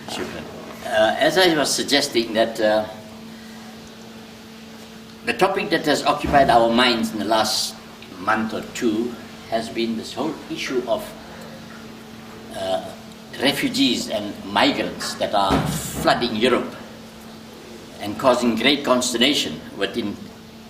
Shukran. As I was suggesting that the topic that has occupied our minds in the last month or two has been this whole issue of refugees and migrants that are flooding Europe and causing great consternation within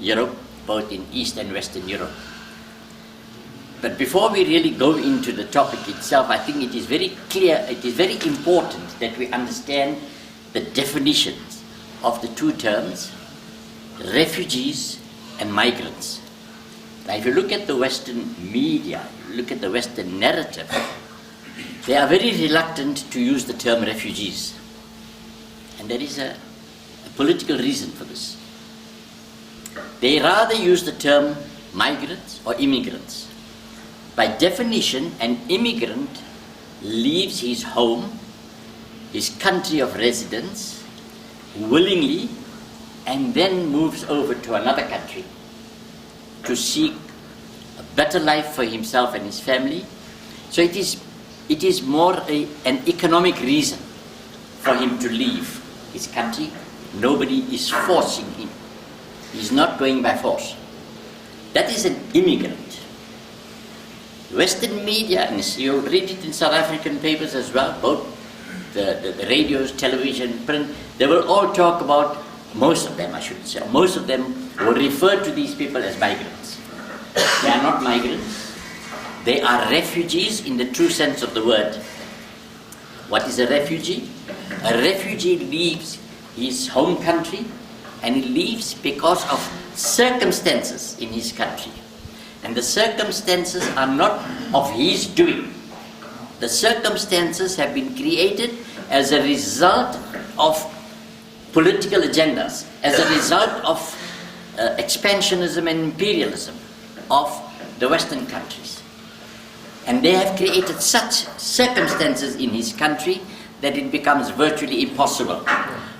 Europe, both in East and Western Europe. But before we really go into the topic itself, I think it is very clear, it is very important that we understand the definitions of the two terms, refugees and migrants. Now, if you look at the Western media, you look at the Western narrative, they are very reluctant to use the term refugees. And there is a political reason for this. They rather use the term migrants or immigrants. By definition, an immigrant leaves his home, his country of residence, willingly, and then moves over to another country to seek a better life for himself and his family. So it is more an economic reason for him to leave his country. Nobody is forcing him. He's not going by force. That is an immigrant. Western media, and you'll read it in South African papers as well, both the radios, television, print, they will all talk about, most of them I should say, most of them will refer to these people as migrants. They are not migrants. They are refugees in the true sense of the word. What is a refugee? A refugee leaves his home country, and he leaves because of circumstances in his country. And the circumstances are not of his doing. The circumstances have been created as a result of political agendas, as a result of expansionism and imperialism of the Western countries. And they have created such circumstances in his country that it becomes virtually impossible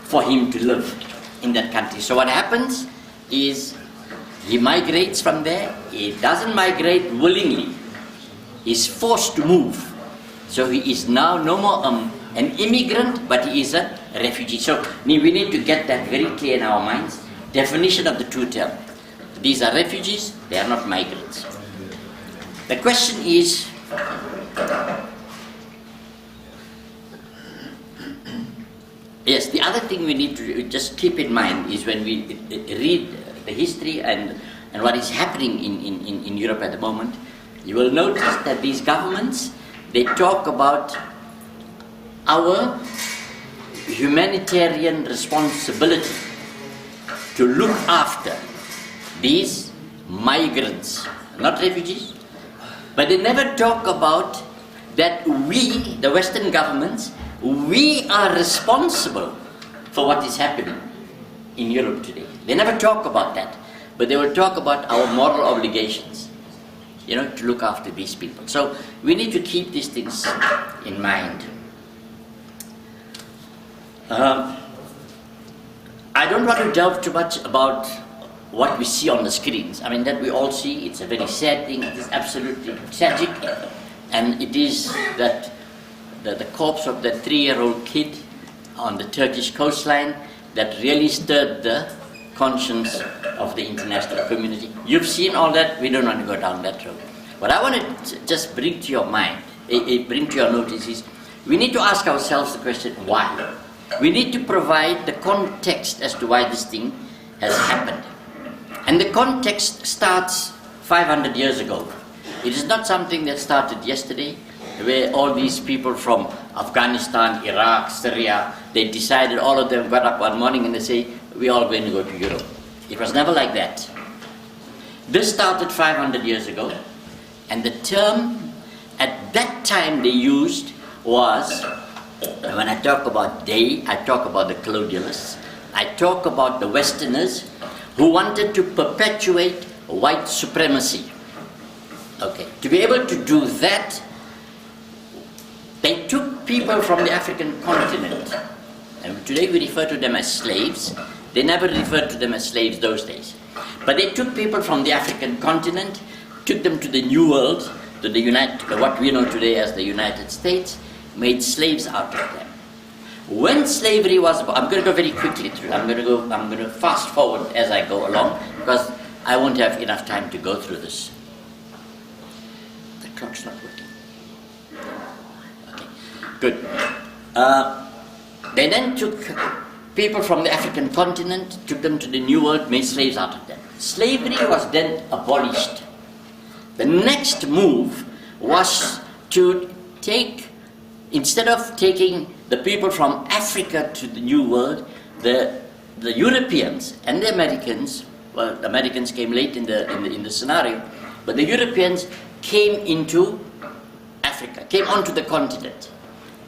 for him to live in that country. So what happens is he migrates from there. He doesn't migrate willingly. He's forced to move. So he is now no more an immigrant, but he is a refugee. So we need to get that very clear in our minds. Definition of the two terms. These are refugees, they are not migrants. The question is, yes, the other thing we need to just keep in mind is when we read the history and what is happening in Europe at the moment, you will notice that these governments, they talk about our humanitarian responsibility to look after these migrants, not refugees, but they never talk about that we, the Western governments, we are responsible for what is happening in Europe today. They never talk about that, but they will talk about our moral obligations, to look after these people. So we need to keep these things in mind. I don't want to delve too much about what we see on the screens. I mean, that we all see, it's a very sad thing, it is absolutely tragic, and it is that the corpse of that 3-year-old kid on the Turkish coastline that really stirred the conscience of the international community. You've seen all that, we don't want to go down that road. What I want to just bring to your mind, bring to your notice is, we need to ask ourselves the question, why? We need to provide the context as to why this thing has happened. And the context starts 500 years ago. It is not something that started yesterday, where all these people from Afghanistan, Iraq, Syria, they decided, all of them got up one morning and they say, we're all going to go to Europe. It was never like that. This started 500 years ago, and the term at that time they used was, when I talk about they, I talk about the colonialists, I talk about the Westerners who wanted to perpetuate white supremacy. Okay, to be able to do that, they took people from the African continent, and today we refer to them as slaves. They never referred to them as slaves those days. But they took people from the African continent, took them to the New World, to the what we know today as the United States, made slaves out of them. When slavery was, I'm going to go very quickly through. I'm going to fast forward as I go along because I won't have enough time to go through this. The clock's not working. Okay, good. They then took people from the African continent, took them to the New World, made slaves out of them. Slavery was then abolished. The next move was to take, instead of taking the people from Africa to the New World, the Europeans and the Americans, well, the Americans came late in the scenario, but the Europeans came into Africa, came onto the continent,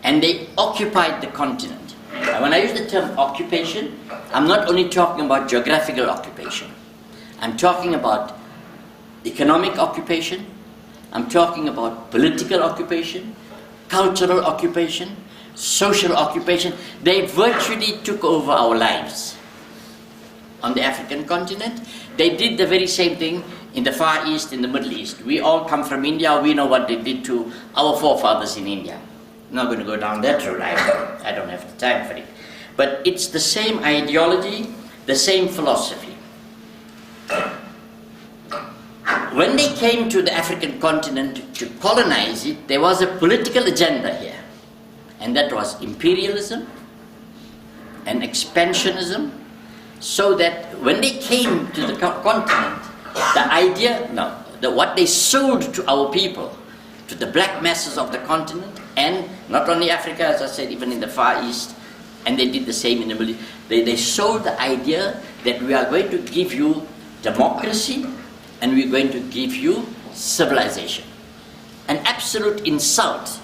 and they occupied the continent. And when I use the term occupation, I'm not only talking about geographical occupation. I'm talking about economic occupation, I'm talking about political occupation, cultural occupation, social occupation. They virtually took over our lives on the African continent. They did the very same thing in the Far East, in the Middle East. We all come from India, we know what they did to our forefathers in India. I'm not going to go down that road, I don't have the time for it. But it's the same ideology, the same philosophy. When they came to the African continent to colonize it, there was a political agenda here. And that was imperialism and expansionism, so that when they came to the continent, the idea, what they sold to our people, to the black masses of the continent, and not only Africa, as I said, even in the Far East, and they did the same in the Middle East, they sold the idea that we are going to give you democracy and we're going to give you civilization. An absolute insult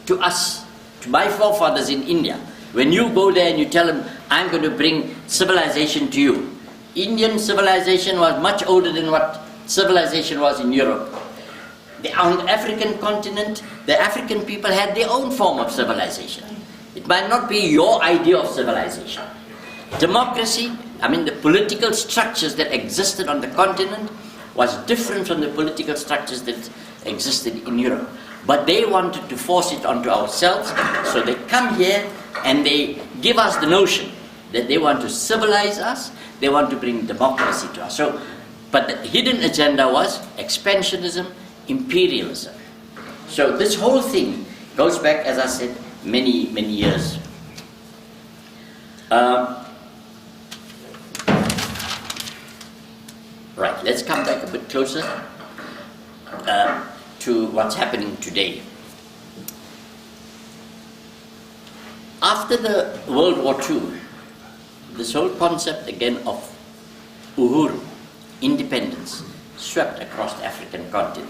to us, to my forefathers in India. When you go there and you tell them, I'm going to bring civilization to you. Indian civilization was much older than what civilization was in Europe. On the African continent, the African people had their own form of civilization. It might not be your idea of civilization. Democracy, the political structures that existed on the continent was different from the political structures that existed in Europe. But they wanted to force it onto ourselves, so they come here and they give us the notion that they want to civilize us, they want to bring democracy to us. But the hidden agenda was expansionism, imperialism. So this whole thing goes back, as I said, many, many years. Right, let's come back a bit closer to what's happening today. After the World War II, this whole concept again of uhuru, independence, swept across the African continent.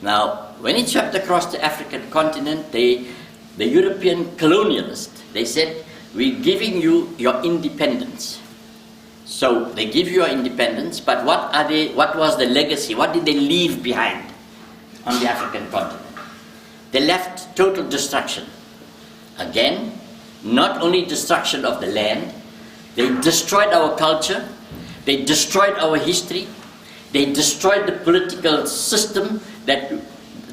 Now, when it swept across the African continent, the European colonialists, they said, we're giving you your independence. So they give you your independence, but what was the legacy? What did they leave behind on the African continent? They left total destruction. Again, not only destruction of the land, they destroyed our culture, they destroyed our history, they destroyed the political system that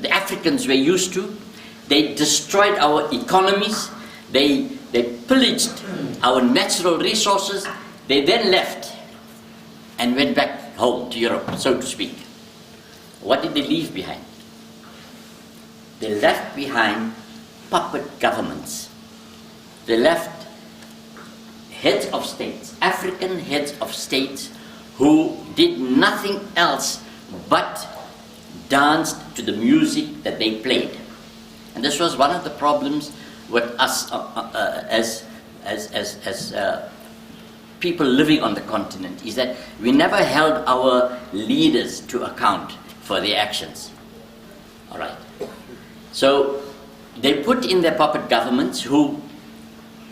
the Africans were used to, they destroyed our economies, they pillaged our natural resources. They then left and went back home to Europe, so to speak. What did they leave behind? They left behind puppet governments. They left heads of states, African heads of states, who did nothing else but danced to the music that they played. And this was one of the problems with us as people living on the continent, is that we never held our leaders to account for their actions. All right. So they put in their puppet governments who,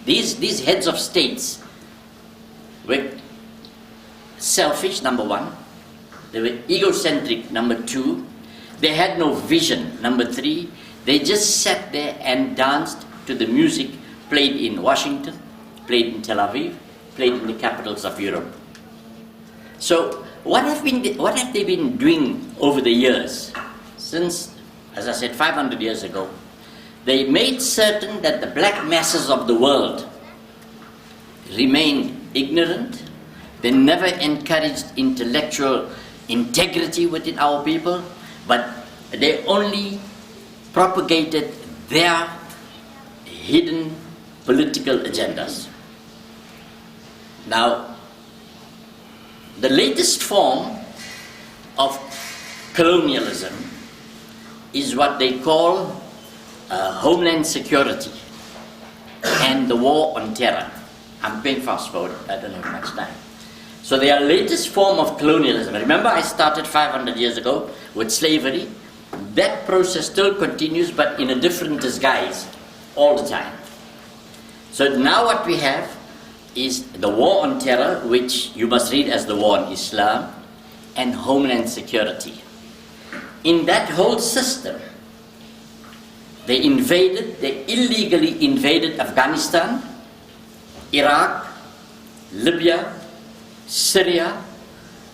these heads of states were selfish, number one. They were egocentric, number two. They had no vision, number three. They just sat there and danced to the music played in Washington, played in Tel Aviv, played in the capitals of Europe. So what have they been doing over the years? Since, as I said, 500 years ago, they made certain that the black masses of the world remained ignorant. They never encouraged intellectual integrity within our people, but they only propagated their hidden political agendas. Now, the latest form of colonialism is what they call homeland security and the war on terror. I'm going fast forward, I don't have much time. So their latest form of colonialism, remember I started 500 years ago with slavery. That process still continues, but in a different disguise all the time. So now what we have is the war on terror, which you must read as the war on Islam, and homeland security. In that whole system, they illegally invaded Afghanistan, Iraq, Libya, Syria,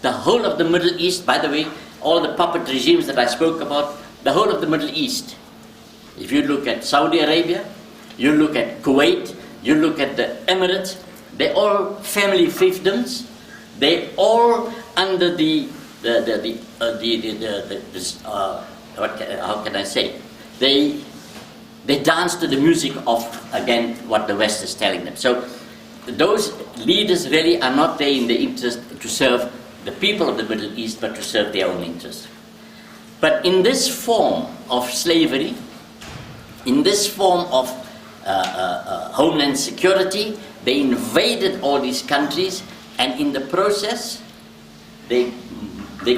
the whole of the Middle East. By the way, all the puppet regimes that I spoke about, the whole of the Middle East. If you look at Saudi Arabia, you look at Kuwait, you look at the Emirates, they're all family fiefdoms. They're all under how can I say? They dance to the music of, again, what the West is telling them. So those leaders really are not there in the interest to serve the people of the Middle East, but to serve their own interests. But in this form of slavery, in this form of homeland security, they invaded all these countries, and in the process, they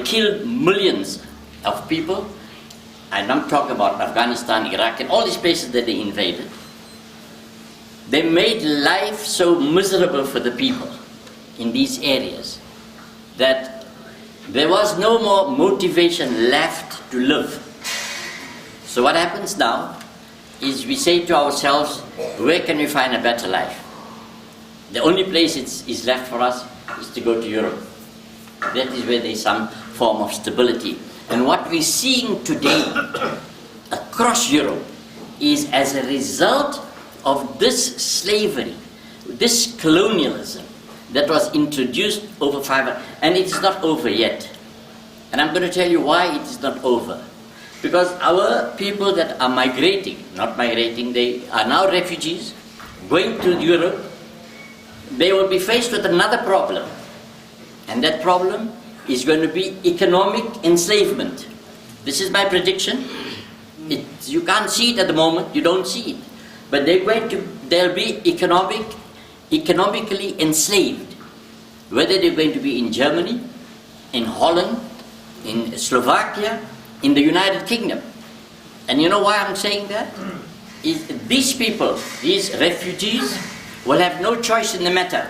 killed millions of people. And I'm talking about Afghanistan, Iraq, and all these places that they invaded. They made life so miserable for the people in these areas that there was no more motivation left to live. So what happens now is we say to ourselves, where can we find a better life? The only place is left for us is to go to Europe. That is where there is some form of stability. And what we're seeing today across Europe is as a result of this slavery, this colonialism that was introduced over 500, and it is not over yet. And I'm going to tell you why it is not over. Because our people that are migrating, not migrating, they are now refugees, going to Europe, they will be faced with another problem. And that problem is going to be economic enslavement. This is my prediction. You can't see it at the moment, you don't see it. But they'll be economically enslaved. Whether they're going to be in Germany, in Holland, in Slovakia, in the United Kingdom. And you know why I'm saying that? Is these people, these refugees, will have no choice in the matter.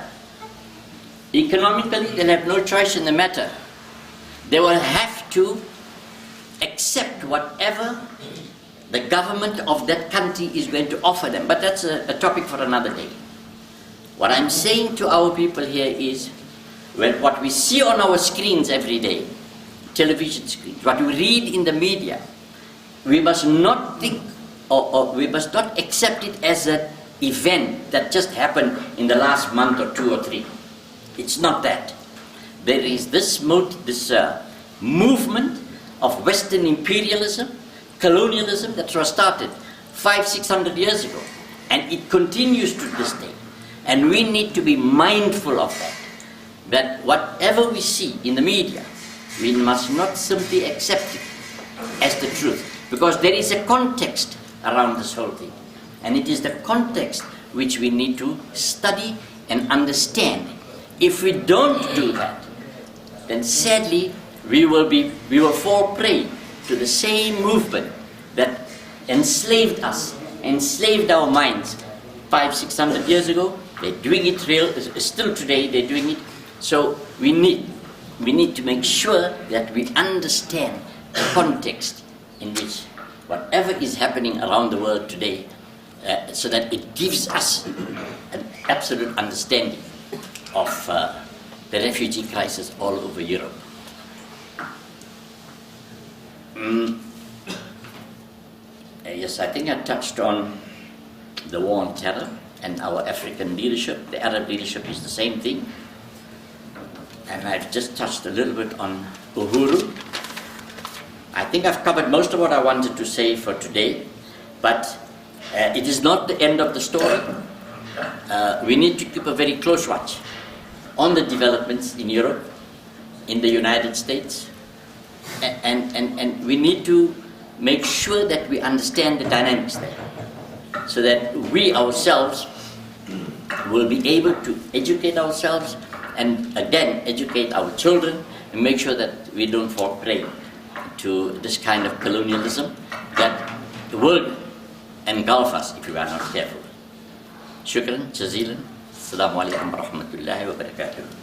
Economically, they'll have no choice in the matter. They will have to accept whatever the government of that country is going to offer them. But that's a topic for another day. What I'm saying to our people here is, what we see on our screens every day, television screens, what we read in the media, we must not think or we must not accept it as an event that just happened in the last month or 2 or 3. It's not that. There is this movement of Western imperialism, colonialism that was started 500-600 years ago, and it continues to this day. And we need to be mindful of that whatever we see in the media, we must not simply accept it as the truth, because there is a context around this whole thing, and it is the context which we need to study and understand. If we don't do that, then sadly we will fall prey to the same movement that enslaved us, enslaved our minds 500-600 years ago. They're doing it still today, they're doing it. So we need to make sure that we understand the context in which whatever is happening around the world today, so that it gives us an absolute understanding of the refugee crisis all over Europe. Yes, Yes, I think I touched on the war on terror and our African leadership. The Arab leadership is the same thing. And I've just touched a little bit on Uhuru. I think I've covered most of what I wanted to say for today, but it is not the end of the story. We need to keep a very close watch on the developments in Europe, in the United States, and we need to make sure that we understand the dynamics there, so that we ourselves will be able to educate ourselves and again educate our children and make sure that we don't fall prey to this kind of colonialism that will engulf us if we are not careful. Shukran, jazilan, assalamu alaikum wa rahmatullahi wa barakatuh.